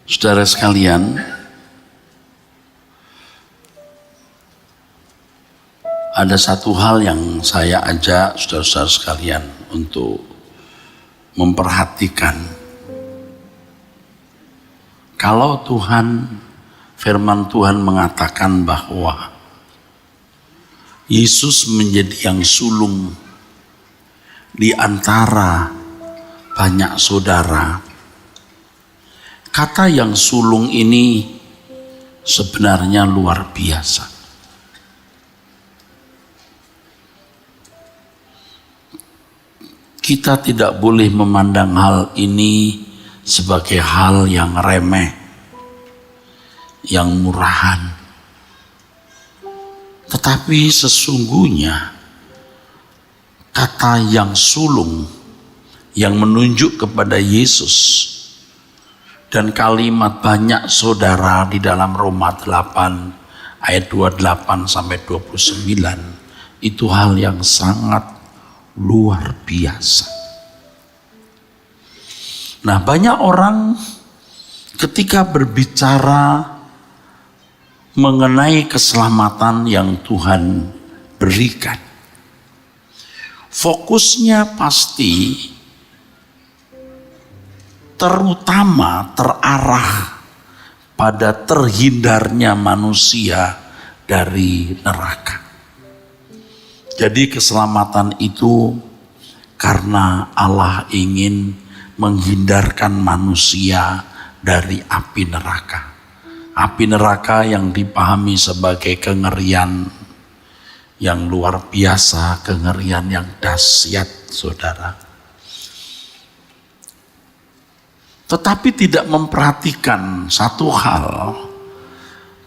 Saudara sekalian, ada satu hal yang saya ajak saudara-saudara sekalian untuk memperhatikan. Kalau firman Tuhan mengatakan bahwa Yesus menjadi yang sulung di antara banyak saudara. Kata yang sulung ini sebenarnya luar biasa. Kita tidak boleh memandang hal ini sebagai hal yang remeh, yang murahan. Tetapi sesungguhnya kata yang sulung yang menunjuk kepada Yesus dan kalimat banyak saudara di dalam Roma 8 ayat 28 sampai 29 itu hal yang sangat luar biasa. Nah, banyak orang ketika berbicara mengenai keselamatan yang Tuhan berikan, fokusnya pasti terutama terarah pada terhindarnya manusia dari neraka. Jadi keselamatan itu karena Allah ingin menghindarkan manusia dari api neraka. Api neraka yang dipahami sebagai kengerian yang luar biasa, kengerian yang dahsyat, saudara. Tetapi tidak memperhatikan satu hal,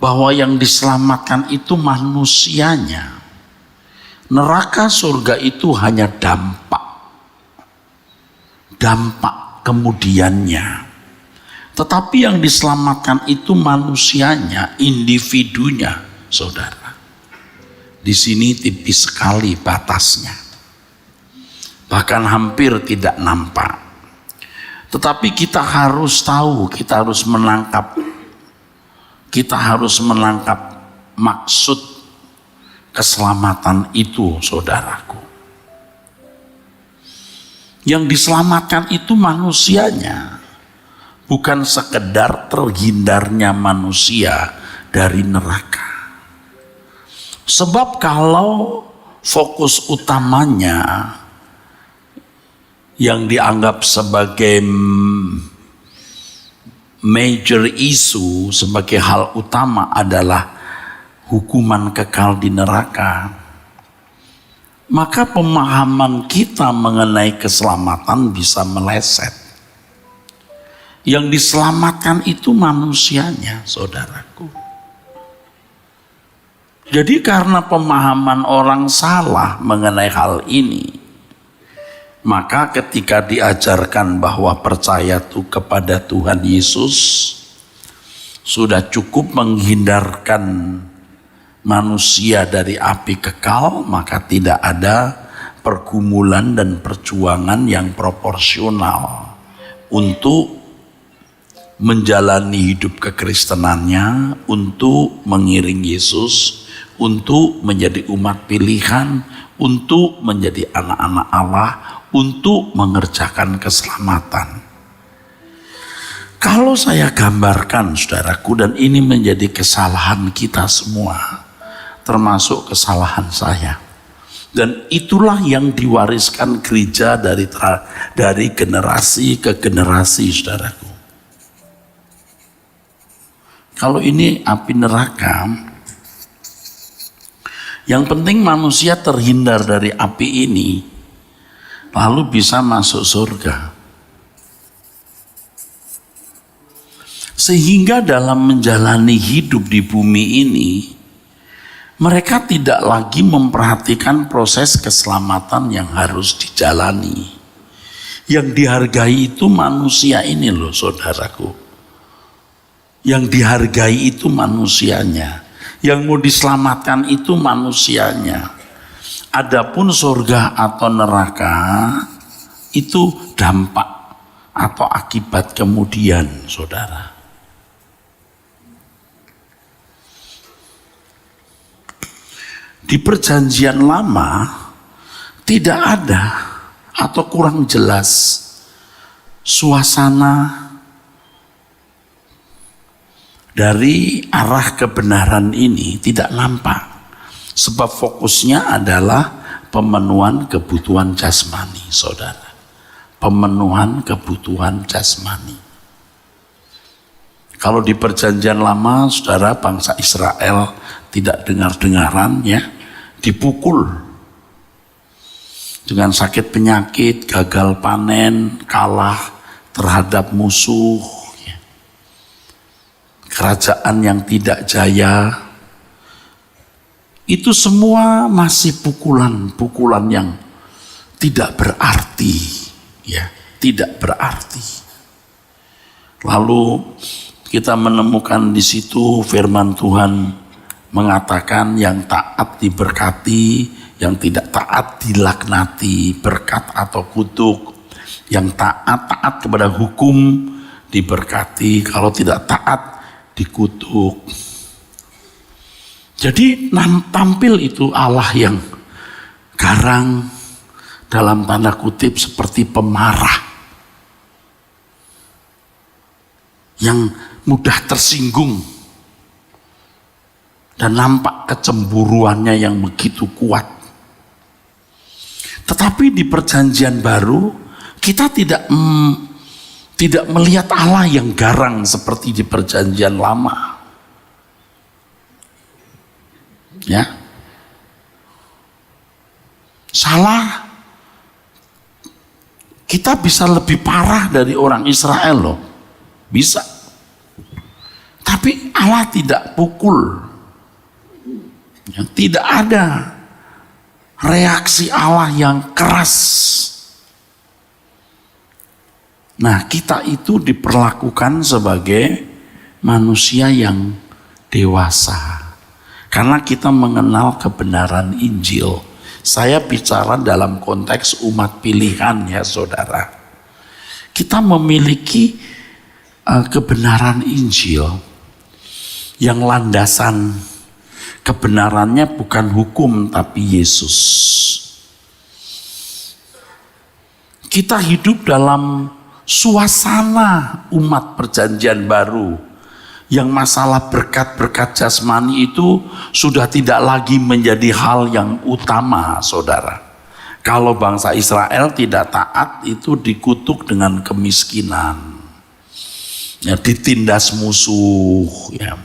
bahwa yang diselamatkan itu manusianya. Neraka surga itu hanya dampak kemudiannya. Tetapi yang diselamatkan itu manusianya, individunya, saudara. Di sini tipis sekali batasnya, bahkan hampir tidak nampak. Tetapi kita harus tahu, kita harus menangkap maksud keselamatan itu, saudaraku. Yang diselamatkan itu manusianya, bukan sekedar terhindarnya manusia dari neraka. Sebab kalau fokus utamanya yang dianggap sebagai major issue, sebagai hal utama adalah hukuman kekal di neraka, maka pemahaman kita mengenai keselamatan bisa meleset. Yang diselamatkan itu manusianya, saudaraku. Jadi karena pemahaman orang salah mengenai hal ini, maka ketika diajarkan bahwa percaya tuh kepada Tuhan Yesus sudah cukup menghindarkan manusia dari api kekal, maka tidak ada pergumulan dan perjuangan yang proporsional untuk menjalani hidup kekristenannya, untuk mengiring Yesus, untuk menjadi umat pilihan, untuk menjadi anak-anak Allah, untuk mengerjakan keselamatan. Kalau saya gambarkan, saudaraku, dan ini menjadi kesalahan kita semua, termasuk kesalahan saya, dan itulah yang diwariskan gereja dari generasi ke generasi, saudaraku. Kalau ini api neraka, yang penting manusia terhindar dari api ini, lalu bisa masuk surga. Sehingga dalam menjalani hidup di bumi ini, mereka tidak lagi memperhatikan proses keselamatan yang harus dijalani. Yang dihargai itu manusia ini loh, saudaraku. Yang dihargai itu manusianya. Yang mau diselamatkan itu manusianya. Adapun surga atau neraka itu dampak atau akibat kemudian, saudara. Di perjanjian lama tidak ada atau kurang jelas suasana dari arah kebenaran ini, tidak nampak. Sebab fokusnya adalah pemenuhan kebutuhan jasmani, saudara. Pemenuhan kebutuhan jasmani. Kalau di perjanjian lama, saudara, bangsa Israel tidak dengar-dengaran, ya, dipukul dengan sakit penyakit, gagal panen, kalah terhadap musuh, ya. Kerajaan yang tidak jaya, itu semua masih pukulan-pukulan yang tidak berarti, ya, tidak berarti. Lalu kita menemukan di situ firman Tuhan mengatakan yang taat diberkati, yang tidak taat dilaknati, berkat atau kutuk. Yang taat kepada hukum diberkati, kalau tidak taat dikutuk. Jadi tampil itu Allah yang garang, dalam tanda kutip seperti pemarah, yang mudah tersinggung, dan nampak kecemburuannya yang begitu kuat. Tetapi di perjanjian baru kita tidak melihat Allah yang garang seperti di perjanjian lama, ya. Salah, kita bisa lebih parah dari orang Israel loh, bisa. Tapi Allah tidak pukul, ya, tidak ada reaksi Allah yang keras. Nah, kita itu diperlakukan sebagai manusia yang dewasa karena kita mengenal kebenaran Injil. Saya bicara dalam konteks umat pilihan, ya saudara. Kita memiliki kebenaran Injil yang landasan kebenarannya bukan hukum tapi Yesus. Kita hidup dalam suasana umat perjanjian baru yang masalah berkat-berkat jasmani itu sudah tidak lagi menjadi hal yang utama, saudara. Kalau bangsa Israel tidak taat itu dikutuk dengan kemiskinan, ya, ditindas musuh, ya.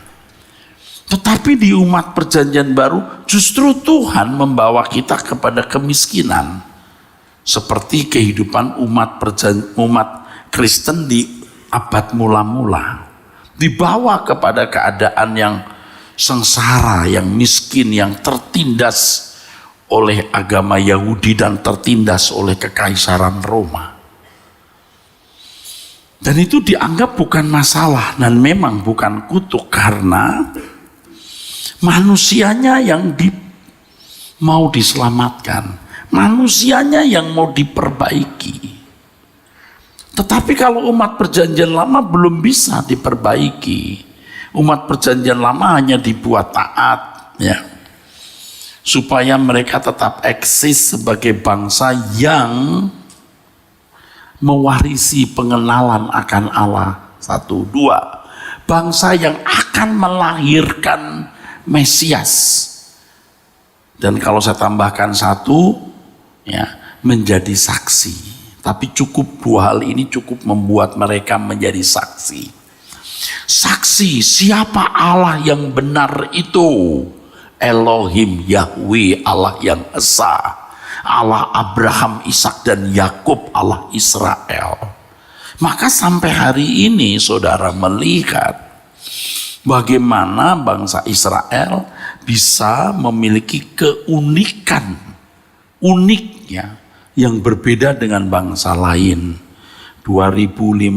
Tetapi di umat perjanjian baru justru Tuhan membawa kita kepada kemiskinan, seperti kehidupan umat Kristen di abad mula-mula, dibawa kepada keadaan yang sengsara, yang miskin, yang tertindas oleh agama Yahudi dan tertindas oleh kekaisaran Roma. Dan itu dianggap bukan masalah dan memang bukan kutuk, karena manusianya yang mau diselamatkan, manusianya yang mau diperbaiki. Tetapi kalau umat perjanjian lama belum bisa diperbaiki, umat perjanjian lama hanya dibuat taat, ya, supaya mereka tetap eksis sebagai bangsa yang mewarisi pengenalan akan Allah. 1, 2, bangsa yang akan melahirkan Mesias. Dan kalau saya tambahkan 1, ya, menjadi saksi. Tapi cukup 2 hal ini cukup membuat mereka menjadi saksi. Saksi siapa Allah yang benar itu. Elohim, Yahweh, Allah yang esa, Allah Abraham, Ishak dan Yakub, Allah Israel. Maka sampai hari ini saudara melihat bagaimana bangsa Israel bisa memiliki keunikan, uniknya, yang berbeda dengan bangsa lain. 2500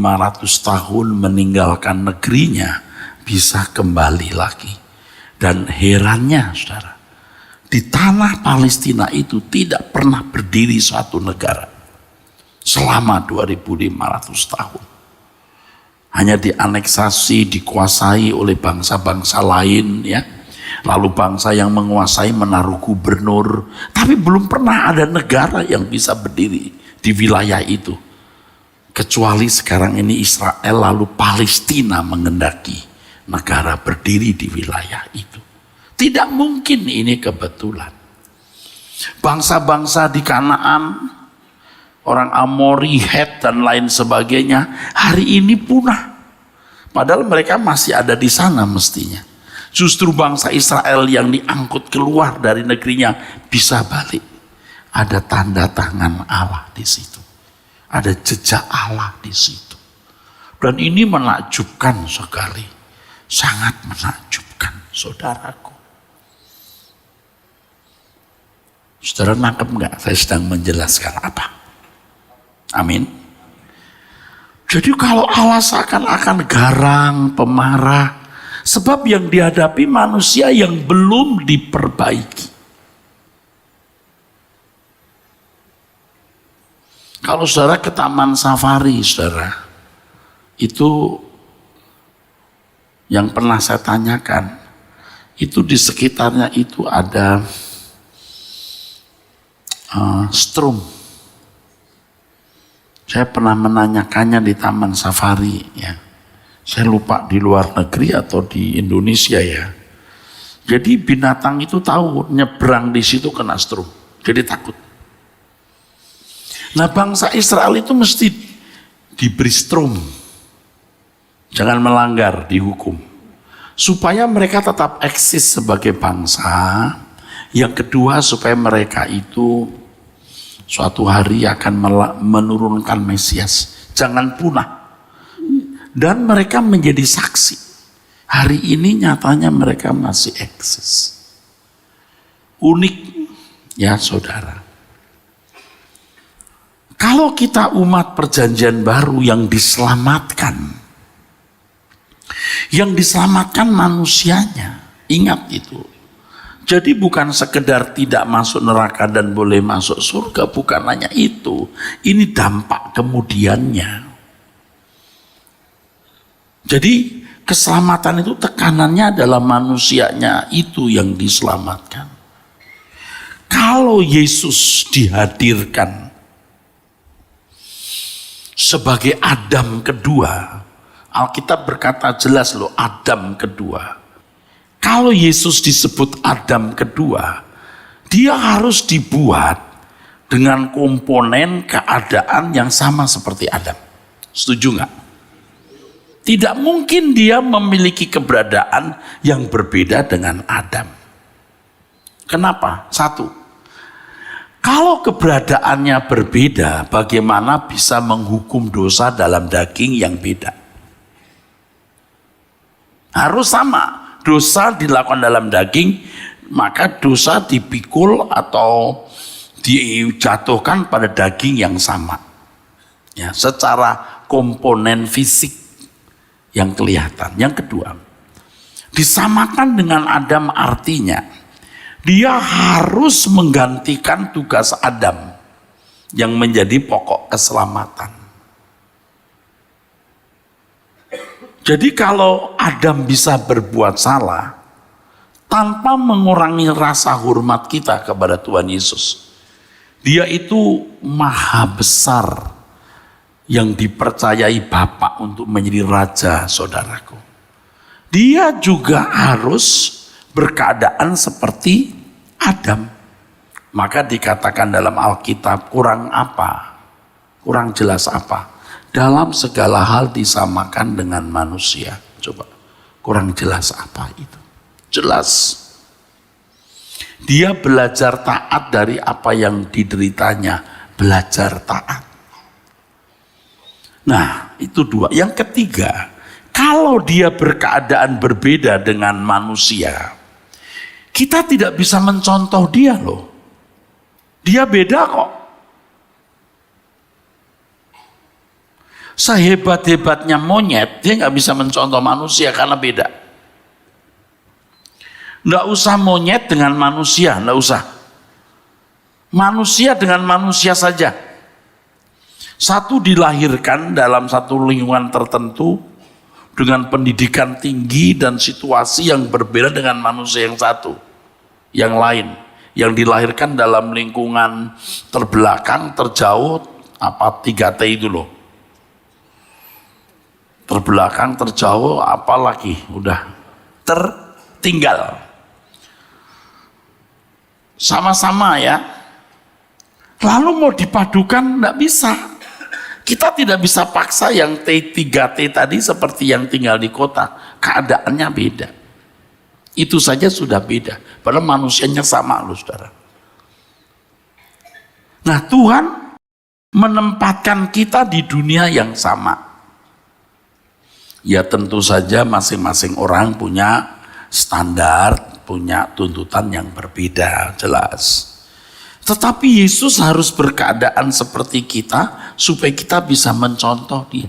tahun meninggalkan negerinya, bisa kembali lagi. Dan herannya saudara, di tanah Palestina itu tidak pernah berdiri suatu negara selama 2500 tahun. Hanya dianeksasi, dikuasai oleh bangsa-bangsa lain, ya. Lalu bangsa yang menguasai menaruh gubernur. Tapi belum pernah ada negara yang bisa berdiri di wilayah itu. Kecuali sekarang ini Israel lalu Palestina mengendaki negara berdiri di wilayah itu. Tidak mungkin ini kebetulan. Bangsa-bangsa di Kanaan, orang Amori, Het dan lain sebagainya, hari ini punah. Padahal mereka masih ada di sana mestinya. Justru bangsa Israel yang diangkut keluar dari negerinya bisa balik. Ada tanda tangan Allah di situ. Ada jejak Allah di situ. Dan ini menakjubkan sekali. Sangat menakjubkan, saudaraku. Saudara nangkep enggak? Saya sedang menjelaskan apa? Amin. Jadi kalau Allah seakan-akan garang, pemarah, sebab yang dihadapi manusia yang belum diperbaiki. Kalau saudara ke taman safari, saudara, itu yang pernah saya tanyakan, itu di sekitarnya itu ada strum. Saya pernah menanyakannya di taman safari, ya. Saya lupa di luar negeri atau di Indonesia ya. Jadi binatang itu tahu nyebrang di situ kena strum, jadi takut. Nah bangsa Israel itu mesti diberi strum, jangan melanggar, dihukum, supaya mereka tetap eksis sebagai bangsa. Yang kedua supaya mereka itu suatu hari akan menurunkan Mesias, jangan punah. Dan mereka menjadi saksi. Hari ini nyatanya mereka masih eksis. Unik ya saudara. Kalau kita umat perjanjian baru yang diselamatkan. Yang diselamatkan manusianya. Ingat itu. Jadi bukan sekedar tidak masuk neraka dan boleh masuk surga. Bukan hanya itu. Ini dampak kemudiannya. Jadi keselamatan itu tekanannya adalah manusianya itu yang diselamatkan. Kalau Yesus dihadirkan sebagai Adam kedua, Alkitab berkata jelas loh, Adam kedua. Kalau Yesus disebut Adam kedua, dia harus dibuat dengan komponen keadaan yang sama seperti Adam. Setuju nggak? Tidak mungkin dia memiliki keberadaan yang berbeda dengan Adam. Kenapa? Satu, kalau keberadaannya berbeda, bagaimana bisa menghukum dosa dalam daging yang beda? Harus sama, dosa dilakukan dalam daging, maka dosa dipikul atau dijatuhkan pada daging yang sama. Ya, secara komponen fisik yang kelihatan. Yang kedua, disamakan dengan Adam artinya dia harus menggantikan tugas Adam yang menjadi pokok keselamatan. Jadi kalau Adam bisa berbuat salah tanpa mengurangi rasa hormat kita kepada Tuhan Yesus, dia itu maha besar yang dipercayai Bapa untuk menjadi raja, saudaraku. Dia juga harus berkeadaan seperti Adam. Maka dikatakan dalam Alkitab, kurang apa? Kurang jelas apa? Dalam segala hal disamakan dengan manusia. Coba, kurang jelas apa itu? Jelas. Dia belajar taat dari apa yang dideritanya. Belajar taat. Nah, itu dua. Yang ketiga, kalau dia berkeadaan berbeda dengan manusia, kita tidak bisa mencontoh dia loh. Dia beda kok. Sehebat-hebatnya monyet, dia nggak bisa mencontoh manusia karena beda. Nggak usah monyet dengan manusia, nggak usah. Manusia dengan manusia saja. Satu dilahirkan dalam satu lingkungan tertentu, dengan pendidikan tinggi dan situasi yang berbeda dengan manusia yang satu, yang lain, yang dilahirkan dalam lingkungan terbelakang, terjauh, 3T itu loh. Terbelakang, terjauh, apalagi udah tertinggal. Sama-sama ya. Lalu mau dipadukan enggak bisa. Kita tidak bisa paksa yang T3T tadi seperti yang tinggal di kota. Keadaannya beda. Itu saja sudah beda. Padahal manusianya sama loh saudara. Nah Tuhan menempatkan kita di dunia yang sama. Ya tentu saja masing-masing orang punya standar, punya tuntutan yang berbeda, jelas. Tetapi Yesus harus berkeadaan seperti kita supaya kita bisa mencontoh Dia.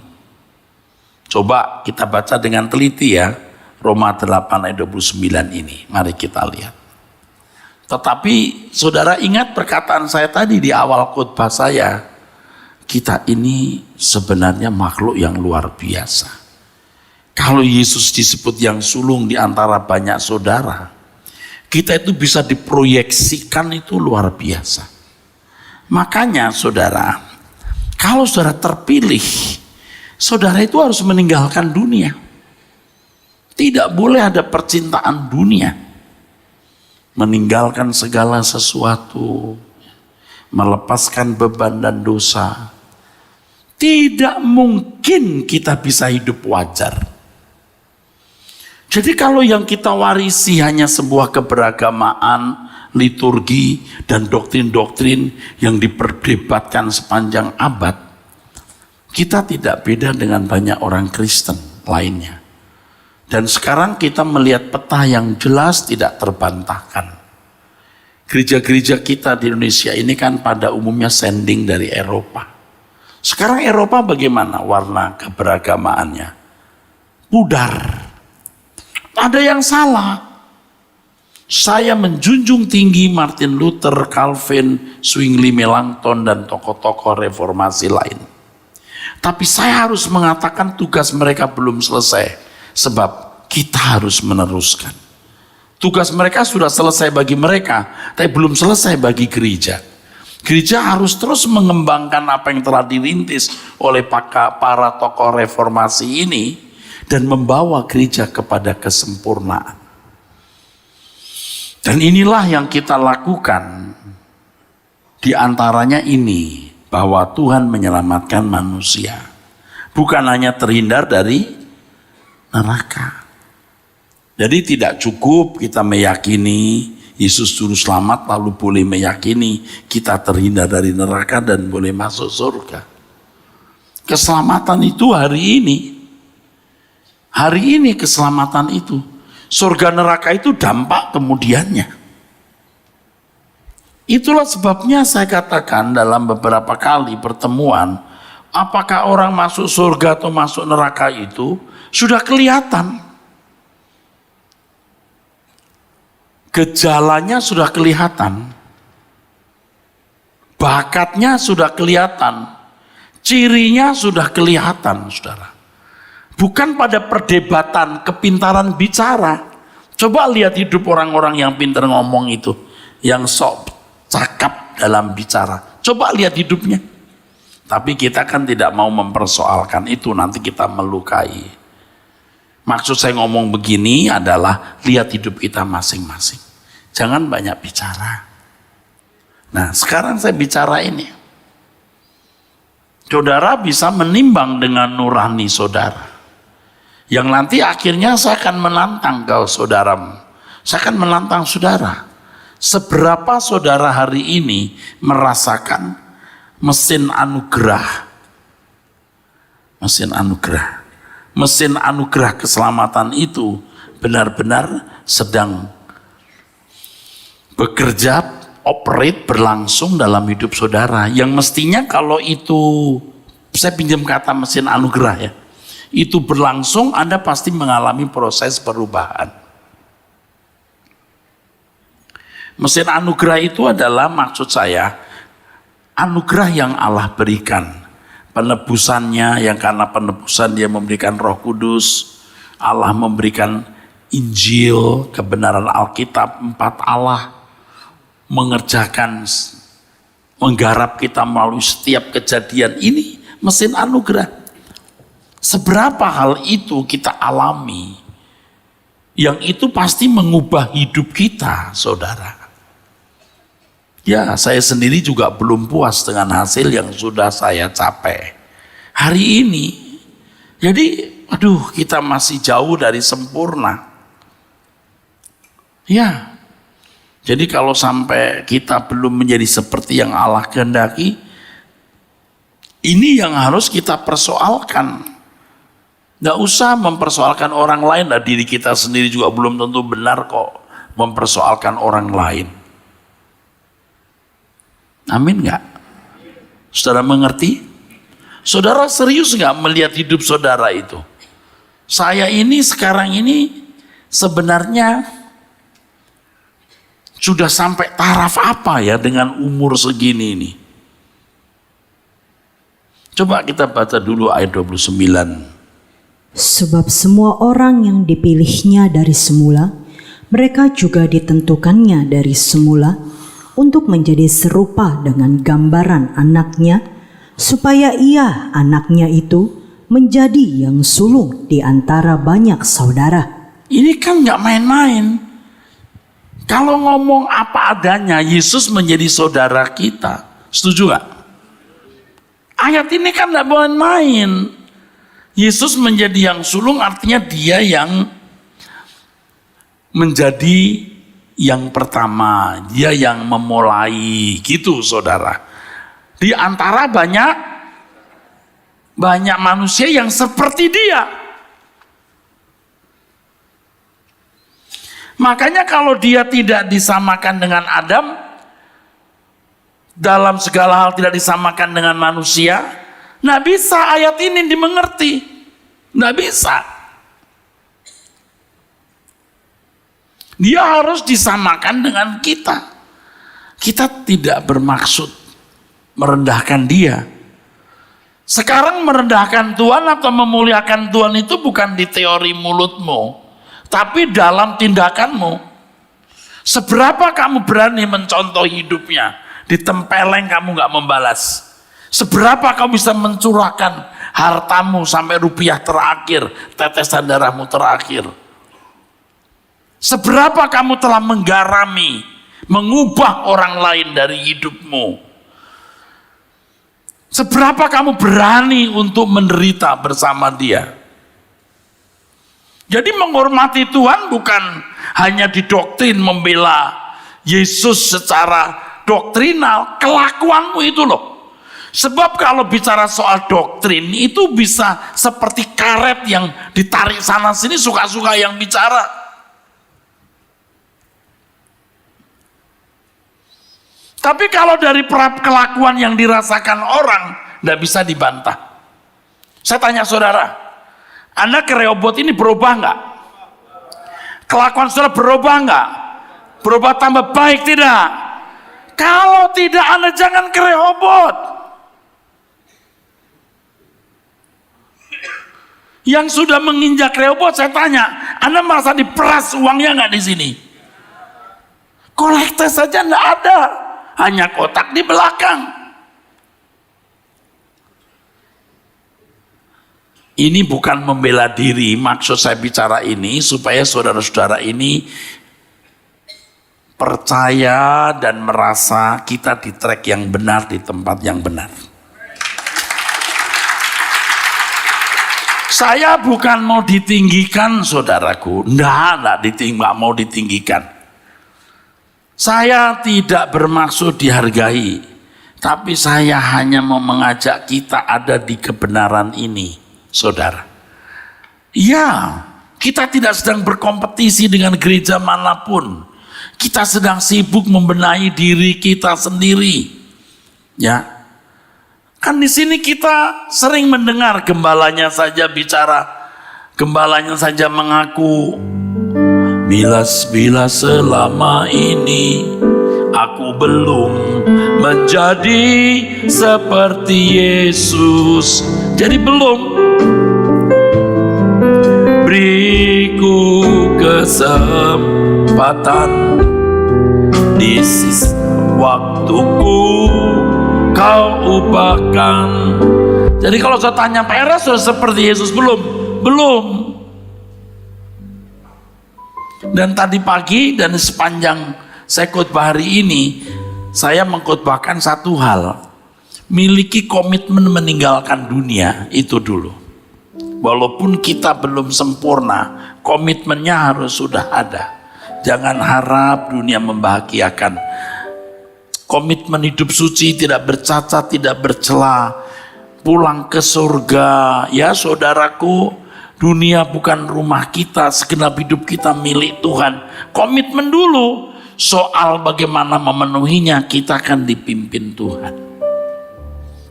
Coba kita baca dengan teliti ya, Roma 8 ayat 29 ini. Mari kita lihat. Tetapi saudara ingat perkataan saya tadi di awal khotbah saya, kita ini sebenarnya makhluk yang luar biasa. Kalau Yesus disebut yang sulung di antara banyak saudara, kita itu bisa diproyeksikan itu luar biasa. Makanya saudara, kalau saudara terpilih, saudara itu harus meninggalkan dunia. Tidak boleh ada percintaan dunia. Meninggalkan segala sesuatu, melepaskan beban dan dosa. Tidak mungkin kita bisa hidup wajar. Jadi kalau yang kita warisi hanya sebuah keberagamaan, liturgi, dan doktrin-doktrin yang diperdebatkan sepanjang abad, kita tidak beda dengan banyak orang Kristen lainnya. Dan sekarang kita melihat peta yang jelas tidak terbantahkan. Gereja-gereja kita di Indonesia ini kan pada umumnya sending dari Eropa. Sekarang Eropa bagaimana warna keberagamaannya? Pudar. Ada yang salah. Saya menjunjung tinggi Martin Luther, Calvin, Zwingli, Melanchthon, dan tokoh-tokoh reformasi lain. Tapi saya harus mengatakan tugas mereka belum selesai. Sebab kita harus meneruskan. Tugas mereka sudah selesai bagi mereka, tapi belum selesai bagi gereja. Gereja harus terus mengembangkan apa yang telah dirintis oleh para tokoh reformasi ini, dan membawa gereja kepada kesempurnaan. Dan inilah yang kita lakukan. Di antaranya ini, bahwa Tuhan menyelamatkan manusia. Bukan hanya terhindar dari neraka. Jadi tidak cukup kita meyakini Yesus juru selamat lalu boleh meyakini kita terhindar dari neraka dan boleh masuk surga. Keselamatan itu hari ini. Hari ini keselamatan itu. Surga neraka itu dampak kemudiannya. Itulah sebabnya saya katakan dalam beberapa kali pertemuan, apakah orang masuk surga atau masuk neraka itu sudah kelihatan. Gejalanya sudah kelihatan. Bakatnya sudah kelihatan. Cirinya sudah kelihatan, saudara. Bukan pada perdebatan kepintaran bicara. Coba lihat hidup orang-orang yang pintar ngomong itu, yang sok cakap dalam bicara. Coba lihat hidupnya. Tapi kita kan tidak mau mempersoalkan itu, nanti kita melukai. Maksud saya ngomong begini adalah lihat hidup kita masing-masing. Jangan banyak bicara. Nah, sekarang saya bicara ini. Saudara bisa menimbang dengan nurani saudara. Yang nanti akhirnya saya akan menantang kau saudaramu. Saya akan menantang saudara. Seberapa saudara hari ini merasakan mesin anugerah? Mesin anugerah. Mesin anugerah keselamatan itu benar-benar sedang bekerja, operate, berlangsung dalam hidup saudara. Yang mestinya kalau itu, saya pinjam kata mesin anugerah ya, itu berlangsung, Anda pasti mengalami proses perubahan. Mesin anugerah itu adalah, maksud saya, anugerah yang Allah berikan. Penebusannya yang karena penebusan dia memberikan Roh Kudus, Allah memberikan Injil, kebenaran Alkitab, 4 Allah mengerjakan, menggarap kita melalui setiap kejadian ini, mesin anugerah. Seberapa hal itu kita alami, yang itu pasti mengubah hidup kita, saudara. Ya, saya sendiri juga belum puas dengan hasil yang sudah saya capai hari ini. Jadi, aduh, kita masih jauh dari sempurna. Ya, jadi kalau sampai kita belum menjadi seperti yang Allah kehendaki, ini yang harus kita persoalkan. Nggak usah mempersoalkan orang lain, nah diri kita sendiri juga belum tentu benar kok mempersoalkan orang lain. Amin nggak? Saudara mengerti? Saudara serius nggak melihat hidup saudara itu? Saya ini sekarang ini sebenarnya sudah sampai taraf apa ya dengan umur segini ini? Coba kita baca dulu ayat 29. Sebab semua orang yang dipilihnya dari semula, mereka juga ditentukannya dari semula untuk menjadi serupa dengan gambaran anaknya, supaya ia, anaknya itu, menjadi yang sulung di antara banyak saudara. Ini kan nggak main-main. Kalau ngomong apa adanya, Yesus menjadi saudara kita. Setuju gak? Ayat ini kan gak main-main. Yesus menjadi yang sulung artinya dia yang menjadi yang pertama. Dia yang memulai, gitu saudara. Di antara banyak manusia yang seperti dia. Makanya kalau dia tidak disamakan dengan Adam, dalam segala hal tidak disamakan dengan manusia, nggak bisa ayat ini dimengerti, nggak bisa. Dia harus disamakan dengan kita. Kita tidak bermaksud merendahkan dia. Sekarang merendahkan Tuhan atau memuliakan Tuhan itu bukan di teori mulutmu, tapi dalam tindakanmu. Seberapa kamu berani mencontoh hidupnya, ditempeleng kamu gak membalas. Seberapa kamu bisa mencurahkan hartamu sampai rupiah terakhir, tetesan darahmu terakhir. Seberapa kamu telah menggarami, mengubah orang lain dari hidupmu. Seberapa kamu berani untuk menderita bersama dia. Jadi menghormati Tuhan bukan hanya didoktrin membela Yesus secara doktrinal, kelakuanmu itu loh. Sebab kalau bicara soal doktrin itu bisa seperti karet yang ditarik sana sini, suka-suka yang bicara. Tapi kalau dari kelakuan yang dirasakan orang, tidak bisa dibantah. Saya tanya saudara, Anda ke Rehoboth ini berubah nggak? Kelakuan saudara berubah nggak? Berubah tambah baik tidak? Kalau tidak, Anda jangan ke Rehoboth. Yang sudah menginjak Rehoboth, saya tanya, Anda merasa diperas uangnya nggak di sini? Kolektor saja nggak ada, hanya kotak di belakang. Ini bukan membela diri, maksud saya bicara ini supaya saudara-saudara ini percaya dan merasa kita di track yang benar, di tempat yang benar. Saya bukan mau ditinggikan saudaraku, enggak mau ditinggikan. Saya tidak bermaksud dihargai, tapi saya hanya mau mengajak kita ada di kebenaran ini. Saudara, ya, kita tidak sedang berkompetisi dengan gereja manapun. Kita sedang sibuk membenahi diri kita sendiri. Ya, kan di sini kita sering mendengar gembalanya saja bicara, gembalanya saja mengaku, bila selama ini aku belum menjadi seperti Yesus. Jadi belum. beriku kesempatan di sisa waktuku kau ubahkan. Jadi kalau saya tanya Pak sudah seperti Yesus belum? Belum. Dan tadi pagi dan sepanjang saya khotbah hari ini, saya mengkhotbahkan satu hal. Miliki komitmen meninggalkan dunia itu dulu. Walaupun kita belum sempurna, komitmennya harus sudah ada. Jangan harap dunia membahagiakan. Komitmen hidup suci, tidak bercacat, tidak bercela, pulang ke surga. Ya saudaraku, dunia bukan rumah kita, segenap hidup kita milik Tuhan. Komitmen dulu, soal bagaimana memenuhinya kita akan dipimpin Tuhan.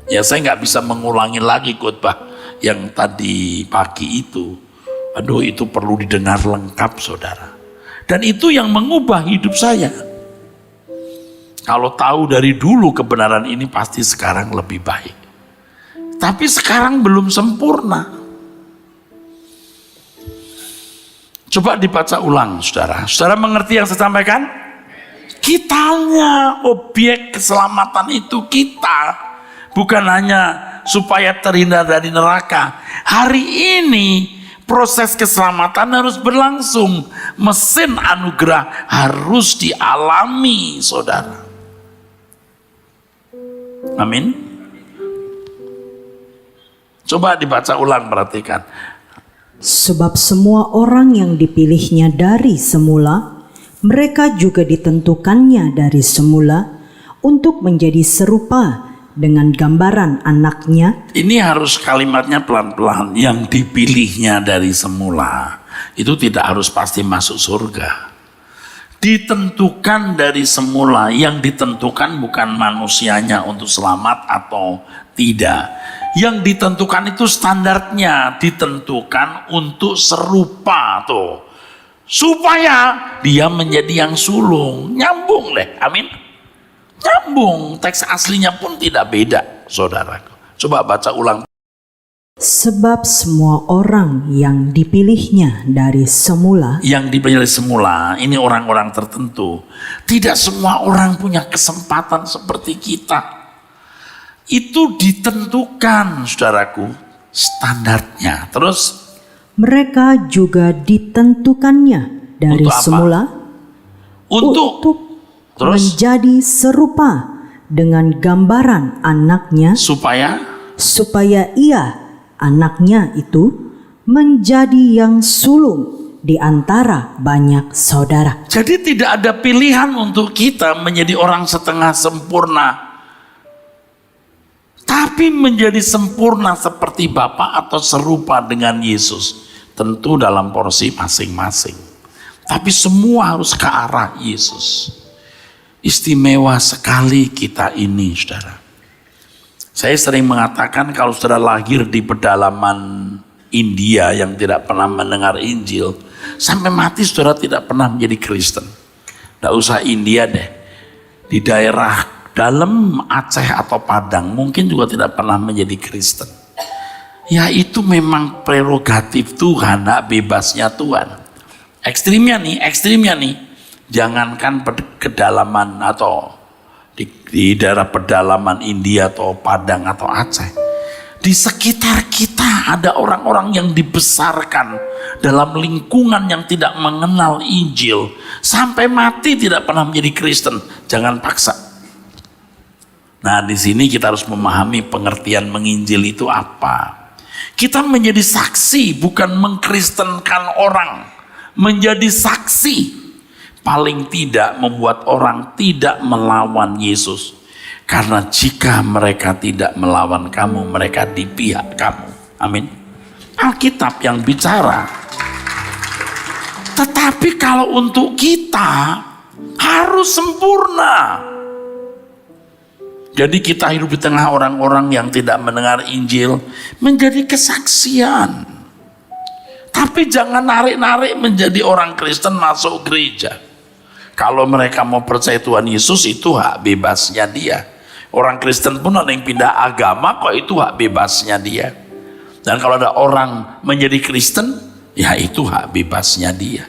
Ya saya nggak bisa mengulangi lagi khotbah yang tadi pagi itu. Aduh, itu perlu didengar lengkap saudara. Dan itu yang mengubah hidup saya. Kalau tahu dari dulu kebenaran ini pasti sekarang lebih baik. Tapi sekarang belum sempurna. Coba dibaca ulang saudara. Saudara mengerti yang saya sampaikan? Kitanya, objek keselamatan itu kita. Bukan hanya supaya terhindar dari neraka. Hari ini proses keselamatan harus berlangsung. Mesin anugerah harus dialami, saudara. Amin. Coba dibaca ulang, perhatikan. Sebab semua orang yang dipilihnya dari semula, mereka juga ditentukannya dari semula untuk menjadi serupa dengan gambaran anaknya. Ini harus kalimatnya pelan-pelan. Yang dipilihnya dari semula itu tidak harus pasti masuk surga. Ditentukan dari semula. Yang ditentukan bukan manusianya untuk selamat atau tidak. Yang ditentukan itu standarnya. Ditentukan untuk serupa tuh, supaya dia menjadi yang sulung. Nyambung deh, amin. Nyambung, teks aslinya pun tidak beda, saudaraku. Coba baca ulang. Sebab semua orang yang dipilihnya dari semula. Yang dipilih dari semula, ini orang-orang tertentu. Tidak semua orang punya kesempatan seperti kita. Itu ditentukan, saudaraku, standarnya. Terus Mereka juga ditentukannya dari Untuk apa? semula. untuk terus Menjadi serupa dengan gambaran anaknya, supaya supaya ia, anaknya itu, menjadi yang sulung di antara banyak saudara. jadi tidak ada pilihan untuk kita menjadi orang setengah sempurna, tapi menjadi sempurna seperti Bapa atau serupa dengan Yesus. Tentu dalam porsi masing-masing. Tapi semua harus ke arah Yesus. Istimewa sekali kita ini, saudara. Saya sering mengatakan kalau saudara lahir di pedalaman India yang tidak pernah mendengar Injil, sampai mati saudara tidak pernah menjadi Kristen. Tidak usah India deh. Di daerah dalam Aceh atau Padang mungkin juga tidak pernah menjadi Kristen. Ya itu memang prerogatif Tuhan, hak bebasnya Tuhan. Ekstrimnya nih, jangankan kedalaman atau di daerah pedalaman India atau Padang atau Aceh. Di sekitar kita ada orang-orang yang dibesarkan dalam lingkungan yang tidak mengenal Injil. Sampai mati tidak pernah menjadi Kristen. Jangan paksa. Nah di sini kita harus memahami pengertian menginjil itu apa. Kita menjadi saksi, bukan mengkristenkan orang. Menjadi saksi, paling tidak membuat orang tidak melawan Yesus. Karena jika mereka tidak melawan kamu, mereka di pihak kamu. Amin. Alkitab yang bicara. Tetapi kalau untuk kita harus sempurna. Jadi kita hidup di tengah orang-orang yang tidak mendengar Injil, menjadi kesaksian. Tapi jangan narik-narik menjadi orang Kristen masuk gereja. Kalau mereka mau percaya Tuhan Yesus, itu hak bebasnya dia. Orang Kristen pun ada yang pindah agama, kok itu hak bebasnya dia. Dan kalau ada orang menjadi Kristen, Ya itu hak bebasnya dia.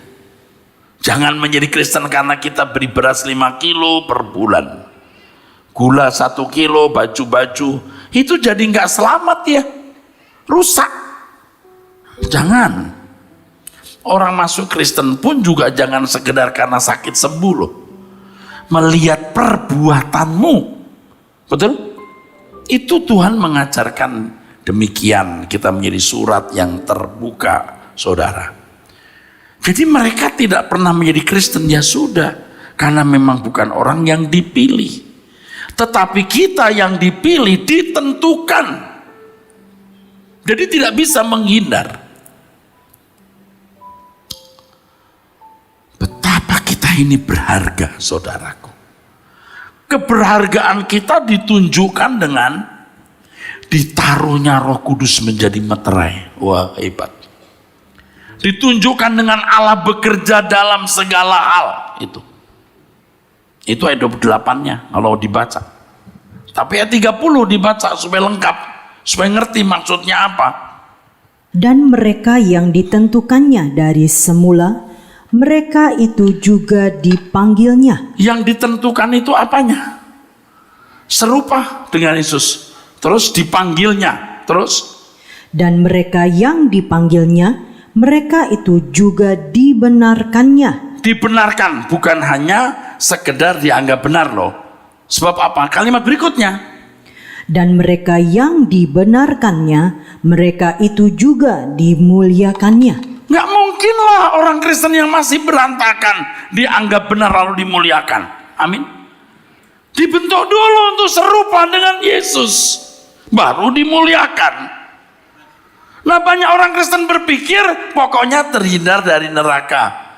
Jangan menjadi Kristen karena kita beri beras 5 kilo per bulan, gula 1 kilo, baju-baju, itu jadi nggak selamat ya, rusak. Jangan. Orang masuk Kristen pun juga jangan sekedar karena sakit sembuh loh. Melihat perbuatanmu. Betul? Itu Tuhan mengajarkan demikian. Kita menjadi surat yang terbuka, saudara. Jadi mereka tidak pernah menjadi Kristen, ya sudah, karena memang bukan orang yang dipilih. Tetapi kita yang dipilih ditentukan. Jadi tidak bisa menghindar. Betapa kita ini berharga, saudaraku. Keberhargaan kita ditunjukkan dengan ditaruhnya Roh Kudus menjadi meterai. Wah, hebat. Ditunjukkan dengan Allah bekerja dalam segala hal. Itu ayat 28-nya kalau dibaca. Tapi ayat 30 dibaca supaya lengkap, supaya ngerti maksudnya apa. Dan mereka yang ditentukannya dari semula, mereka itu juga dipanggilnya. Yang ditentukan itu apanya? Serupa dengan Yesus. Terus dipanggilnya. Terus? Dan mereka yang dipanggilnya, mereka itu juga dibenarkannya. Dibenarkan, bukan hanya sekedar dianggap benar loh. Sebab apa? Kalimat berikutnya. Dan mereka yang dibenarkannya, mereka itu juga dimuliakannya. Nggak mungkin lah orang Kristen yang masih berantakan dianggap benar lalu dimuliakan. Amin. Dibentuk dulu untuk serupa dengan Yesus, baru dimuliakan. Nah, banyak orang Kristen berpikir pokoknya terhindar dari neraka.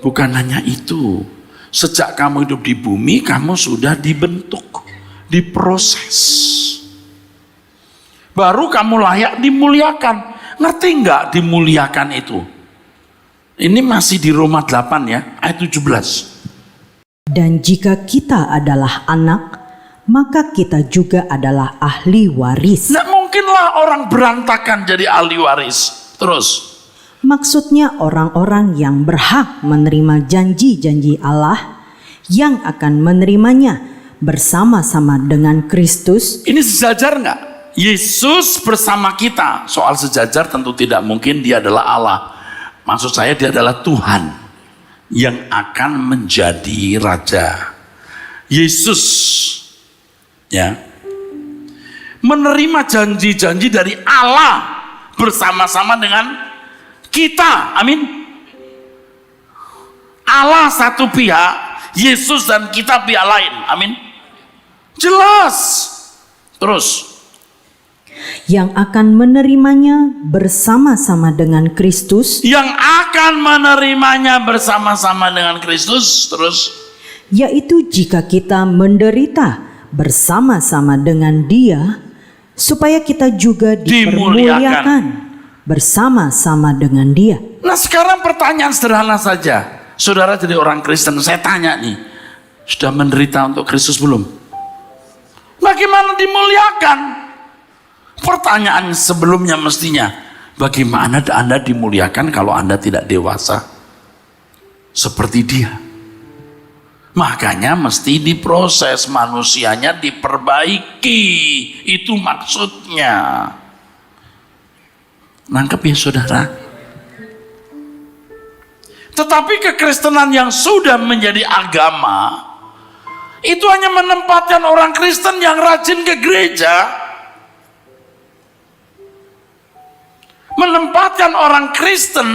Bukan hanya itu. Sejak kamu hidup di bumi, kamu sudah dibentuk, diproses. Baru kamu layak dimuliakan. Ngerti nggak dimuliakan itu? Ini masih di Roma 8 ya, ayat 17. Dan jika kita adalah anak, maka kita juga adalah ahli waris. Nggak mungkinlah orang berantakan jadi ahli waris. Terus? Maksudnya orang-orang yang berhak menerima janji-janji Allah, yang akan menerimanya bersama-sama dengan Kristus. Ini sejajar nggak? Yesus bersama kita. Soal sejajar tentu tidak mungkin, dia adalah Allah. Maksud saya dia adalah Tuhan yang akan menjadi Raja. Yesus ya menerima janji-janji dari Allah bersama-sama dengan kita. Amin. Allah satu pihak, Yesus dan kita pihak lain. Amin. Jelas. Terus? Yang akan menerimanya bersama-sama dengan Kristus. Yang akan menerimanya bersama-sama dengan Kristus. Terus? Yaitu jika kita menderita bersama-sama dengan Dia, supaya kita juga dipermuliakan bersama-sama dengan Dia. Nah, sekarang pertanyaan sederhana saja. Saudara jadi orang Kristen, saya tanya nih, sudah menderita untuk Kristus belum? Bagaimana dimuliakan? Pertanyaan sebelumnya mestinya, bagaimana Anda dimuliakan kalau Anda tidak dewasa seperti Dia? Makanya mesti diproses, manusianya diperbaiki. Itu maksudnya. Nangkep ya saudara? Tetapi kekristenan yang sudah menjadi agama, itu hanya menempatkan orang Kristen yang rajin ke gereja. Menempatkan orang Kristen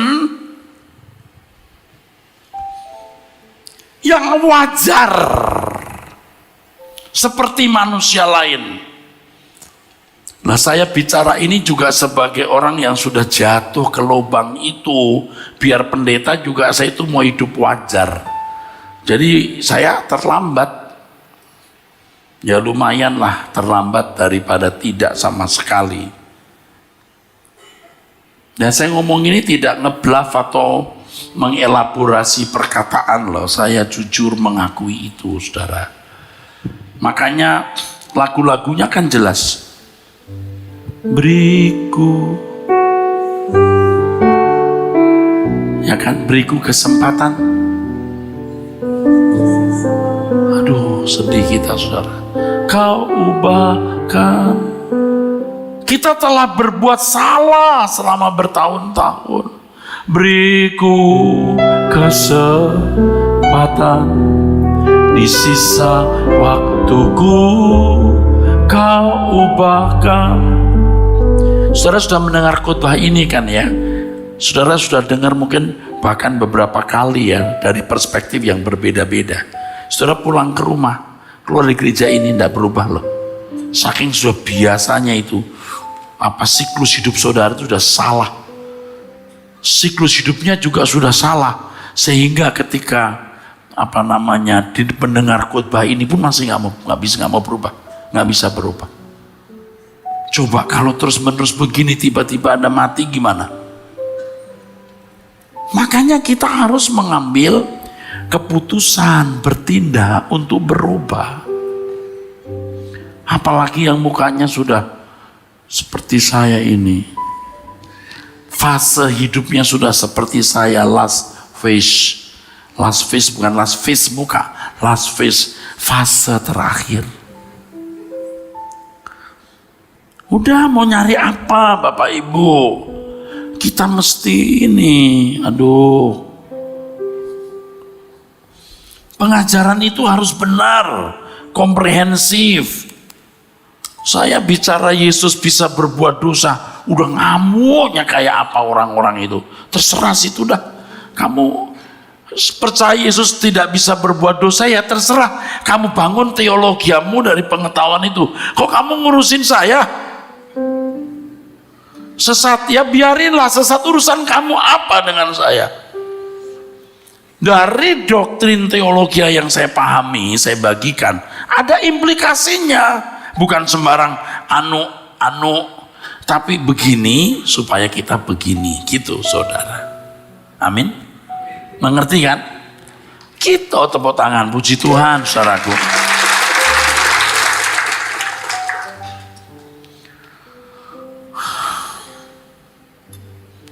yang wajar seperti manusia lain. Nah, saya bicara ini juga sebagai orang yang sudah jatuh ke lubang itu. Biar pendeta juga saya itu mau hidup wajar. Jadi saya terlambat. Ya lumayan lah terlambat daripada tidak sama sekali. Dan saya ngomong ini tidak ngebluff atau mengelaborasi perkataan loh. Saya jujur mengakui itu, saudara. Makanya lagu-lagunya kan jelas. Beriku Ya kan, beriku kesempatan. Aduh, sedih kita saudara. Kau ubahkan. Kita telah berbuat salah selama bertahun-tahun. Beriku kesempatan di sisa waktuku, kau ubahkan. Saudara sudah mendengar khotbah ini kan ya? Saudara sudah dengar mungkin bahkan beberapa kali ya, dari perspektif yang berbeda-beda. Saudara pulang ke rumah, keluar dari gereja ini tidak berubah loh. Saking sudah biasanya itu, siklus hidup saudara itu sudah salah. Siklus hidupnya juga sudah salah. Sehingga ketika di pendengar khotbah ini pun masih nggak bisa berubah. Coba kalau terus-menerus begini tiba-tiba Anda mati gimana? Makanya kita harus mengambil keputusan bertindak untuk berubah. Apalagi yang mukanya sudah seperti saya ini. Fase hidupnya sudah seperti saya, last phase fase terakhir. Udah mau nyari apa Bapak Ibu? Kita mesti pengajaran itu harus benar, komprehensif. Saya bicara Yesus bisa berbuat dosa, udah ngamuknya kayak apa orang-orang itu. Terserah situ dah. Kamu percaya Yesus tidak bisa berbuat dosa, ya terserah. Kamu bangun teologiamu dari pengetahuan itu. Kok kamu ngurusin saya? Sesat, ya biarinlah sesat, urusan kamu apa dengan saya? Dari doktrin teologi yang saya pahami, saya bagikan, ada implikasinya. Bukan sembarang tapi begini supaya kita begini, gitu saudara. Amin. Mengerti kan? Kita tepuk tangan, puji Tuhan saudaraku.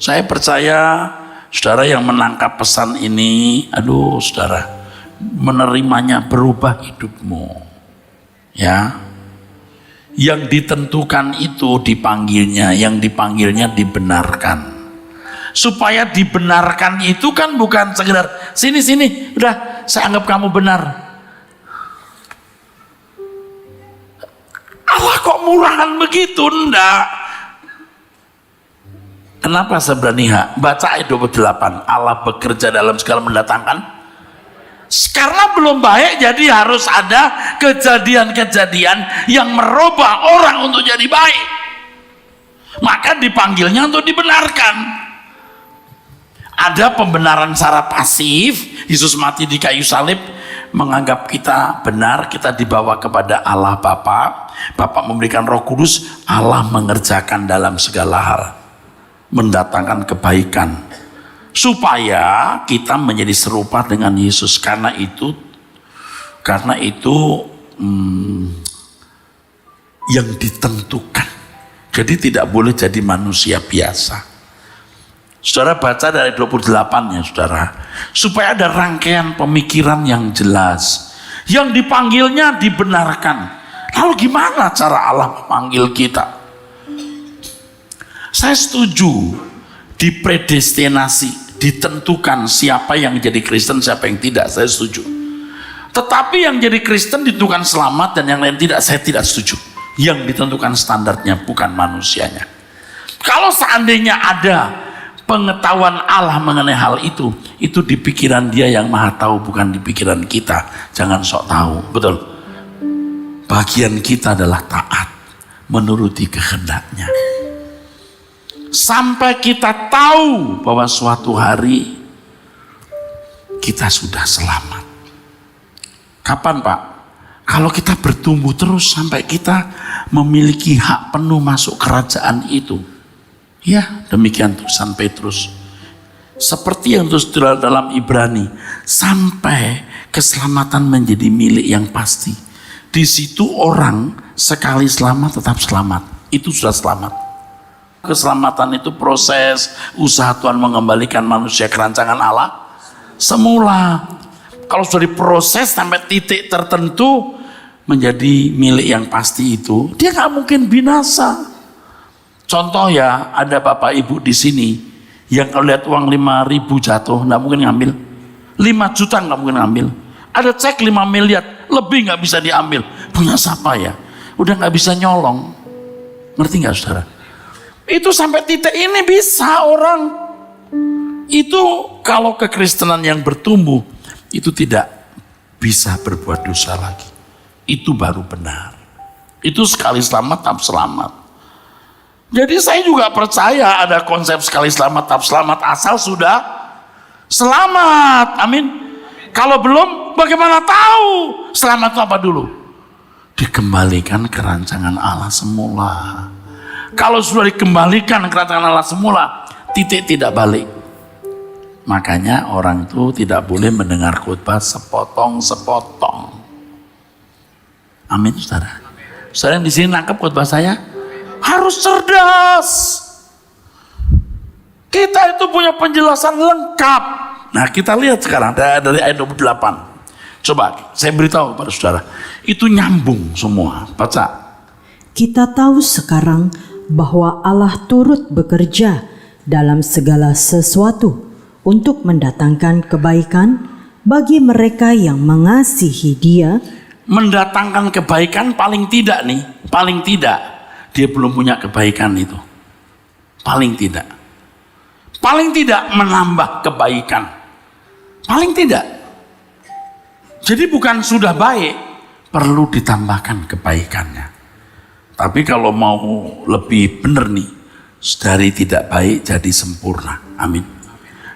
Saya percaya saudara yang menangkap pesan ini, saudara, menerimanya berubah hidupmu. Ya. Yang ditentukan itu dipanggilnya, yang dipanggilnya dibenarkan. Supaya dibenarkan itu kan bukan sekedar sini, udah saya anggap kamu benar. Allah kok murahan begitu? Enggak. Kenapa Sebrani baca ayat 28, Allah bekerja dalam segala mendatangkan. Karena belum baik, jadi harus ada kejadian-kejadian yang merubah orang untuk jadi baik. Maka dipanggilnya untuk dibenarkan. Ada pembenaran secara pasif. Yesus mati di kayu salib menganggap kita benar, kita dibawa kepada Allah Bapa. Bapa memberikan Roh Kudus, Allah mengerjakan dalam segala hal, mendatangkan kebaikan supaya kita menjadi serupa dengan Yesus. Karena itu yang ditentukan. Jadi tidak boleh jadi manusia biasa. Saudara baca dari 28 ya saudara, supaya ada rangkaian pemikiran yang jelas. Yang dipanggilnya dibenarkan. Lalu gimana cara Allah memanggil kita? Saya setuju dipredestinasi, ditentukan siapa yang jadi Kristen, siapa yang tidak, saya setuju. Tetapi yang jadi Kristen ditentukan selamat dan yang lain tidak, saya tidak setuju. Yang ditentukan standarnya bukan manusianya. Kalau seandainya ada pengetahuan Allah mengenai hal itu di pikiran Dia yang Maha Tahu, bukan di pikiran kita. Jangan sok tahu, betul. Bagian kita adalah taat, menuruti kehendaknya. Sampai kita tahu bahwa suatu hari kita sudah selamat. Kapan Pak? Kalau kita bertumbuh terus sampai kita memiliki hak penuh masuk kerajaan itu. Ya, demikian tulisan Petrus. Seperti yang terus dalam Ibrani, sampai keselamatan menjadi milik yang pasti. Di situ orang sekali selamat tetap selamat. Itu sudah selamat. Keselamatan itu proses usaha Tuhan mengembalikan manusia ke rancangan Allah semula. Kalau sudah diproses sampai titik tertentu menjadi milik yang pasti itu, dia nggak mungkin binasa. Contoh ya, ada bapak ibu di sini yang kalau lihat uang 5.000 jatuh nggak mungkin ngambil, 5 juta nggak mungkin ngambil. Ada cek 5 miliar lebih nggak bisa diambil. Punya siapa ya? Udah nggak bisa nyolong. Ngerti nggak saudara? Itu sampai titik ini bisa orang. Itu kalau kekristenan yang bertumbuh itu tidak bisa berbuat dosa lagi. Itu baru benar. Itu sekali selamat tetap selamat. Jadi saya juga percaya ada konsep sekali selamat tetap selamat asal sudah selamat. Amin. Kalau belum bagaimana tahu selamat itu apa dulu? Dikembalikan ke rancangan Allah semula. Kalau sudah dikembalikan ke rancangan Allah semula, titik tidak balik. Makanya orang itu tidak boleh mendengar khotbah sepotong-sepotong. Amin, saudara. Saudara yang di sini nangkep khotbah saya? Harus cerdas. Kita itu punya penjelasan lengkap. Nah, kita lihat sekarang dari ayat 28. Coba saya beritahu kepada saudara, itu nyambung semua. Baca. Kita tahu sekarang bahwa Allah turut bekerja dalam segala sesuatu untuk mendatangkan kebaikan bagi mereka yang mengasihi Dia. Mendatangkan kebaikan paling tidak nih, paling tidak dia belum punya kebaikan itu. Paling tidak menambah kebaikan. Paling tidak. Jadi bukan sudah baik, perlu ditambahkan kebaikannya. Tapi kalau mau lebih benar nih, dari tidak baik jadi sempurna. Amin.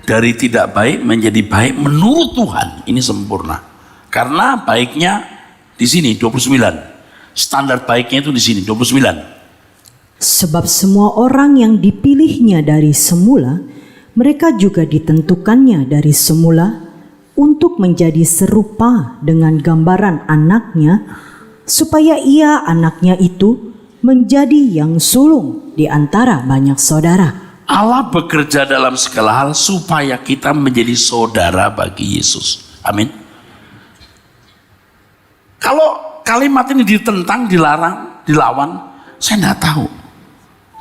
Dari tidak baik menjadi baik menurut Tuhan, ini sempurna. Karena baiknya di sini 29. Standar baiknya itu di sini 29. Sebab semua orang yang dipilihnya dari semula, mereka juga ditentukannya dari semula untuk menjadi serupa dengan gambaran anaknya, supaya ia anaknya itu menjadi yang sulung di antara banyak saudara. Allah bekerja dalam segala hal supaya kita menjadi saudara bagi Yesus. Amin. Kalau kalimat ini ditentang, dilarang, dilawan, saya tidak tahu.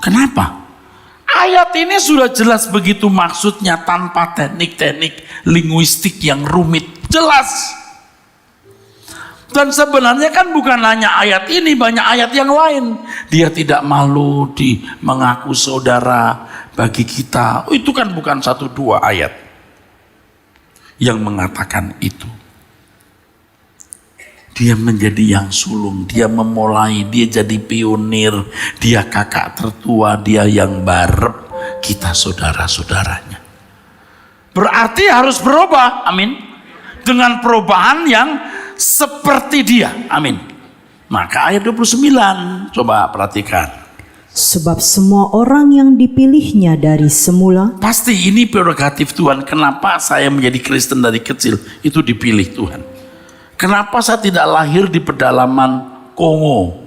Kenapa? Ayat ini sudah jelas begitu maksudnya tanpa teknik-teknik linguistik yang rumit. Jelas. Dan sebenarnya kan bukan hanya ayat ini, banyak ayat yang lain. Dia tidak malu mengaku saudara bagi kita. Itu kan bukan 1-2 ayat yang mengatakan itu. Dia menjadi yang sulung, dia memulai, dia jadi pionir, dia kakak tertua, dia yang barep, kita saudara-saudaranya. Berarti harus berubah, amin. Dengan perubahan yang seperti dia, amin. Maka ayat 29, coba perhatikan. Sebab semua orang yang dipilihnya dari semula. Pasti ini prerogatif Tuhan. Kenapa saya menjadi Kristen dari kecil? Itu dipilih Tuhan. Kenapa saya tidak lahir di pedalaman Kongo,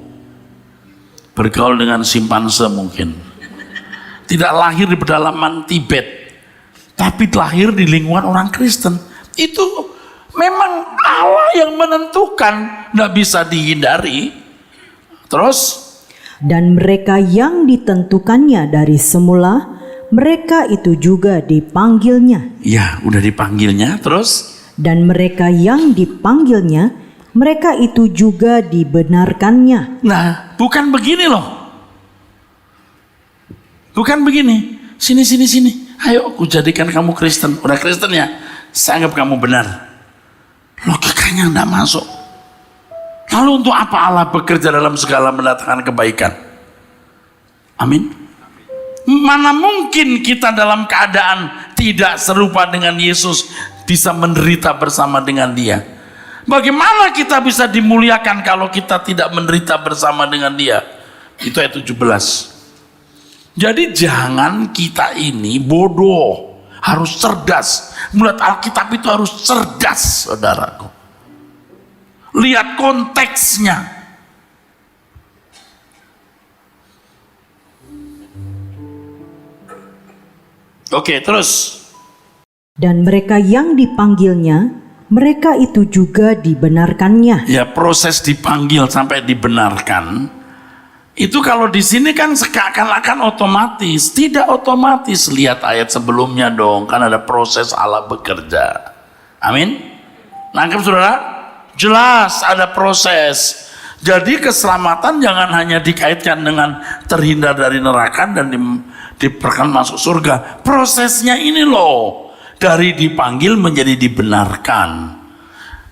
bergaul dengan simpanse mungkin? Tidak lahir di pedalaman Tibet, tapi lahir di lingkungan orang Kristen. Itu memang Allah yang menentukan, tidak bisa dihindari. Terus, dan mereka yang ditentukannya dari semula, mereka itu juga dipanggilnya. ya udah dipanggilnya. Terus, dan mereka yang dipanggilnya, mereka itu juga dibenarkannya. nah bukan begini loh. Bukan begini. Sini. Ayo aku jadikan kamu Kristen. Udah Kristen ya? Saya anggap kamu benar. Logikanya enggak masuk. Lalu untuk apa Allah bekerja dalam segala mendatangkan kebaikan? Amin. Mana mungkin kita dalam keadaan tidak serupa dengan Yesus bisa menderita bersama dengan Dia? Bagaimana kita bisa dimuliakan kalau kita tidak menderita bersama dengan Dia? Itu ayat 17. Jadi jangan kita ini bodoh, harus cerdas. Melihat Alkitab itu harus cerdas, saudaraku. Lihat konteksnya. Oke, terus. Dan mereka yang dipanggilnya, mereka itu juga dibenarkannya. Ya, proses dipanggil sampai dibenarkan. Itu kalau di sini kan seakan-akan otomatis. Tidak otomatis. Lihat ayat sebelumnya dong. Kan ada proses Allah bekerja. Amin. Nangkep saudara? Jelas ada proses. Jadi keselamatan jangan hanya dikaitkan dengan terhindar dari neraka dan diperkan masuk surga. Prosesnya ini loh. Dari dipanggil menjadi dibenarkan.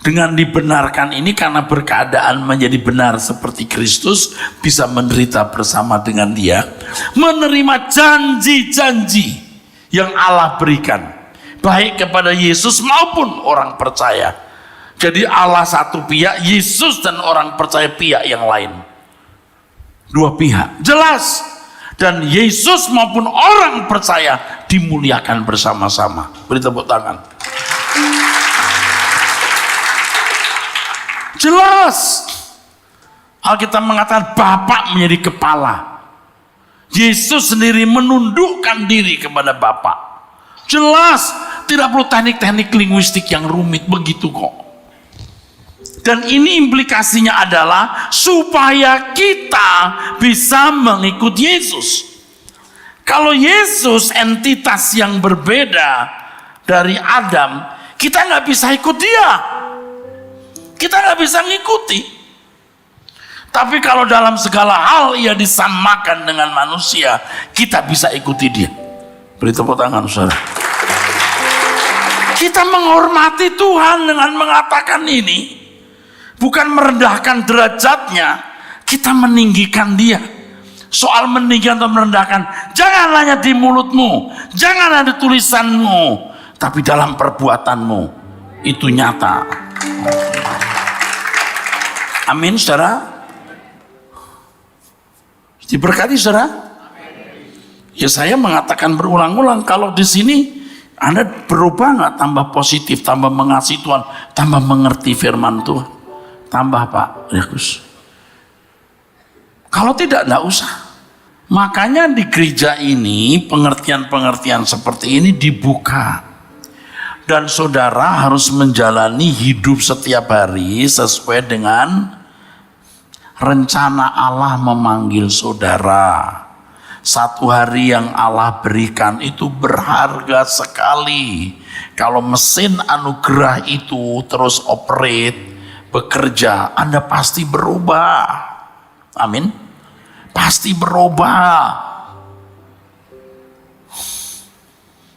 Dengan dibenarkan ini karena berkeadaan menjadi benar seperti Kristus, bisa menderita bersama dengan Dia, menerima janji-janji yang Allah berikan, baik kepada Yesus maupun orang percaya. Jadi Allah satu pihak, Yesus dan orang percaya pihak yang lain. Dua pihak, jelas. Dan Yesus maupun orang percaya dimuliakan bersama-sama. Beri tepuk tangan. Jelas. Alkitab mengatakan Bapa menjadi kepala. Yesus sendiri menundukkan diri kepada Bapa. Jelas, tidak perlu teknik-teknik linguistik yang rumit begitu kok. Dan ini implikasinya adalah supaya kita bisa mengikut Yesus. Kalau Yesus entitas yang berbeda dari Adam, kita nggak bisa ikut Dia. Kita nggak bisa ngikuti. Tapi kalau dalam segala hal Ia disamakan dengan manusia, kita bisa ikuti Dia. Beri tepuk tangan saudara. Kita menghormati Tuhan dengan mengatakan ini, bukan merendahkan derajatnya, kita meninggikan Dia. Soal meninggikan atau merendahkan, jangan hanya di mulutmu, jangan ada tulisanmu, tapi dalam perbuatanmu itu nyata. Amin, saudara. Diberkati, saudara. Ya, saya mengatakan berulang-ulang, kalau di sini Anda berubah nggak, tambah positif, tambah mengasihi Tuhan, tambah mengerti firman Tuhan, tambah Pak Yakus. Kalau tidak usah. Makanya di gereja ini pengertian-pengertian seperti ini dibuka. Dan saudara harus menjalani hidup setiap hari sesuai dengan rencana Allah memanggil saudara. Satu hari yang Allah berikan itu berharga sekali. Kalau mesin anugerah itu terus operate, bekerja, Anda pasti berubah. Amin. Pasti berubah.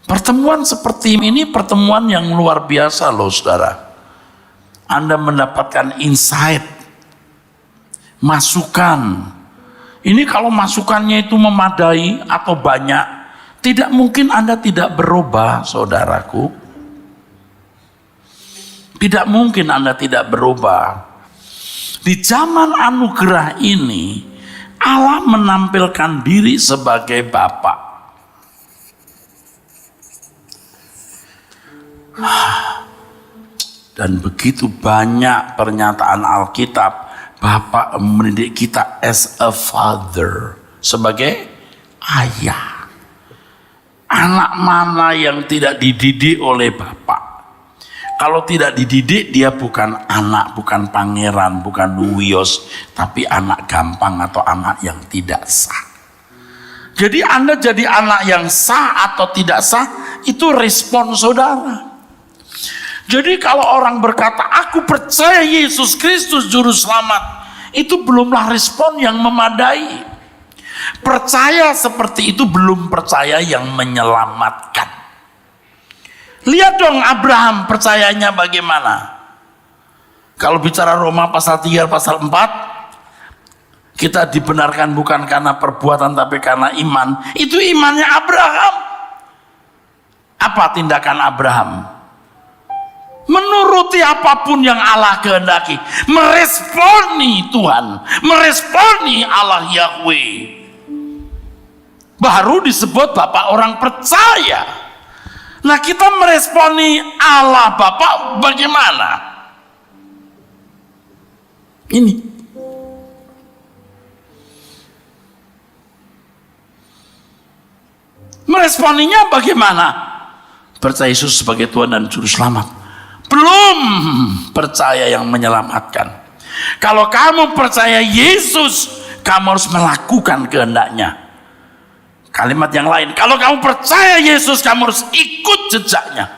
Pertemuan seperti ini pertemuan yang luar biasa loh saudara. Anda mendapatkan insight, masukan. Ini kalau masukannya itu memadai atau banyak, tidak mungkin Anda tidak berubah saudaraku. Tidak mungkin Anda tidak berubah. Di zaman anugerah ini, Allah menampilkan diri sebagai Bapa. Dan begitu banyak pernyataan Alkitab, Bapa mendidik kita as a father, sebagai ayah. Anak mana yang tidak dididik oleh Bapa? Kalau tidak dididik, dia bukan anak, bukan pangeran, bukan nuwios, tapi anak gampang atau anak yang tidak sah. Jadi Anda jadi anak yang sah atau tidak sah, itu respon saudara. Jadi kalau orang berkata, aku percaya Yesus Kristus Juru Selamat, itu belumlah respon yang memadai. Percaya seperti itu belum percaya yang menyelamatkan. Lihat dong Abraham percayanya bagaimana. Kalau bicara Roma pasal 3, pasal 4, kita dibenarkan bukan karena perbuatan tapi karena iman. Itu imannya Abraham. Apa tindakan Abraham? Menuruti apapun yang Allah kehendaki, meresponi Tuhan, meresponi Allah Yahweh. Baru disebut Bapak orang percaya. Nah, kita meresponi Allah Bapak bagaimana? Ini. Meresponinya bagaimana? Percaya Yesus sebagai Tuhan dan Juru Selamat. Belum percaya yang menyelamatkan. Kalau kamu percaya Yesus, kamu harus melakukan kehendaknya. Kalimat yang lain, kalau kamu percaya Yesus, kamu harus ikut jejaknya.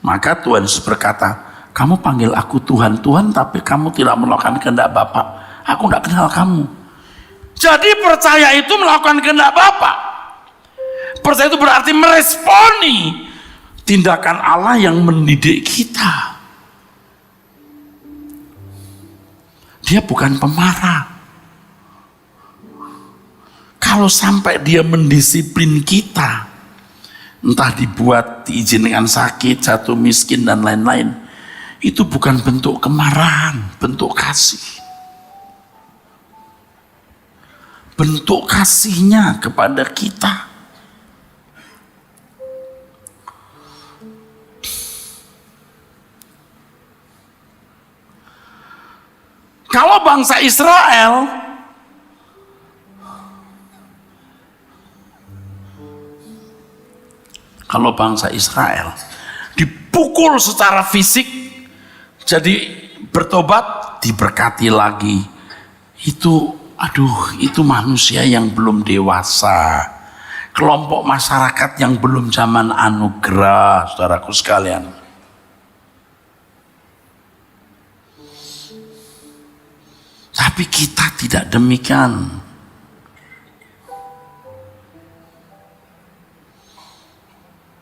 Maka Tuhan Yesus berkata, kamu panggil aku Tuhan, Tuhan, tapi kamu tidak melakukan kehendak Bapa. Aku tidak kenal kamu. Jadi percaya itu melakukan kehendak Bapa. Percaya itu berarti meresponi tindakan Allah yang mendidik kita. Dia bukan pemarah. Kalau sampai dia mendisiplin kita, entah diizinkan sakit, jatuh miskin dan lain-lain, itu bukan bentuk kemarahan, bentuk kasih. Bentuk kasihnya kepada kita. Kalau bangsa Israel dipukul secara fisik, jadi bertobat, diberkati lagi. Itu manusia yang belum dewasa, kelompok masyarakat yang belum zaman anugerah, saudaraku sekalian. Tapi kita tidak demikian.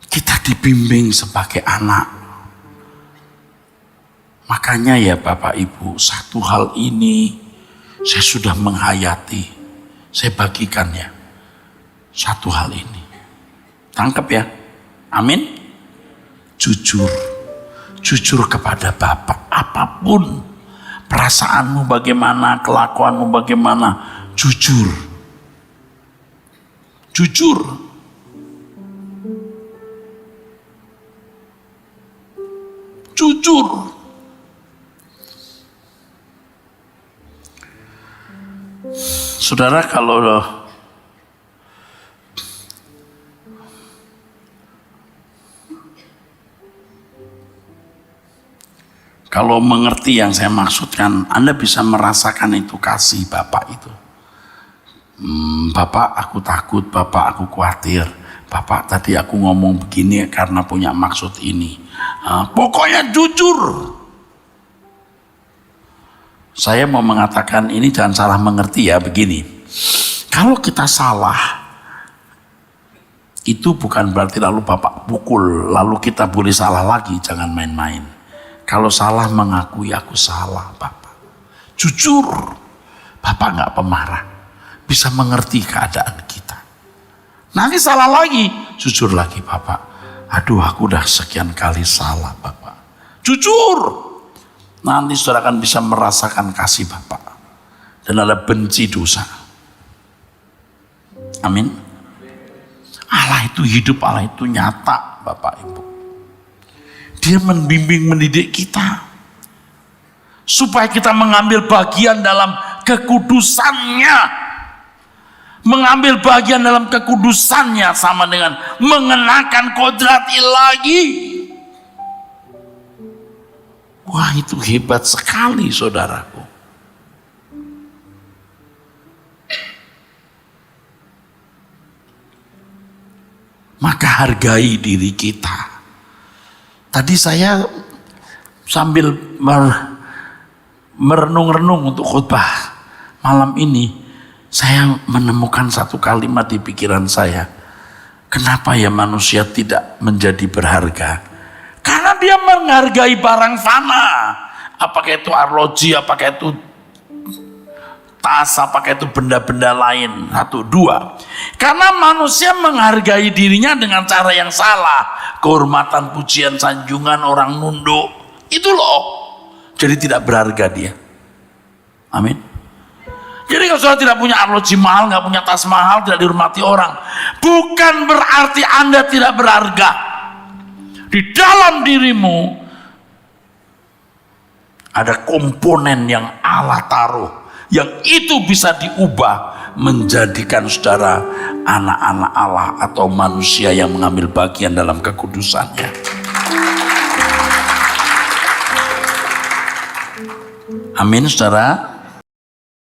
Kita dibimbing sebagai anak. Makanya ya Bapak Ibu, satu hal ini saya sudah menghayati. Saya bagikan ya. Satu hal ini. Tangkap ya. Amin. Jujur. Jujur kepada Bapak. Apapun. Perasaanmu bagaimana, kelakuanmu bagaimana, jujur. Jujur. Jujur. Saudara, kalau mengerti yang saya maksudkan, Anda bisa merasakan itu kasih Bapak itu. Bapak, aku takut, Bapak, aku khawatir. Bapak, tadi aku ngomong begini karena punya maksud ini. Pokoknya jujur. Saya mau mengatakan ini jangan salah mengerti ya, begini. Kalau kita salah, itu bukan berarti lalu Bapak pukul, lalu kita boleh salah lagi, jangan main-main. Kalau salah mengakui aku salah Bapak. Jujur. Bapak nggak pemarah. Bisa mengerti keadaan kita. Nanti salah lagi. Jujur lagi Bapak. Aduh aku udah sekian kali salah Bapak. Jujur. Nanti saudara akan bisa merasakan kasih Bapak. Dan ada benci dosa. Amin. Allah itu hidup, Allah itu nyata Bapak Ibu. Dia membimbing, mendidik kita supaya kita mengambil bagian dalam kekudusannya. Mengambil bagian dalam kekudusannya sama dengan mengenakan kodrat ilahi. Wah, itu hebat sekali saudaraku. Maka hargai diri kita. Tadi saya sambil merenung-renung untuk khutbah malam ini, saya menemukan satu kalimat di pikiran saya. Kenapa ya manusia tidak menjadi berharga? Karena dia menghargai barang fana. Apakah itu arloji, apakah itu tas, apakah itu benda-benda lain. 1, 2. Karena manusia menghargai dirinya dengan cara yang salah. Kehormatan, pujian, sanjungan, orang nunduk. Itu loh. Jadi tidak berharga dia. Amin. Jadi kalau saudara tidak punya arloji mahal, nggak punya tas mahal, tidak dihormati orang, bukan berarti Anda tidak berharga. Di dalam dirimu ada komponen yang Allah taruh, yang itu bisa diubah menjadikan saudara anak-anak Allah atau manusia yang mengambil bagian dalam kekudusannya. Amin saudara.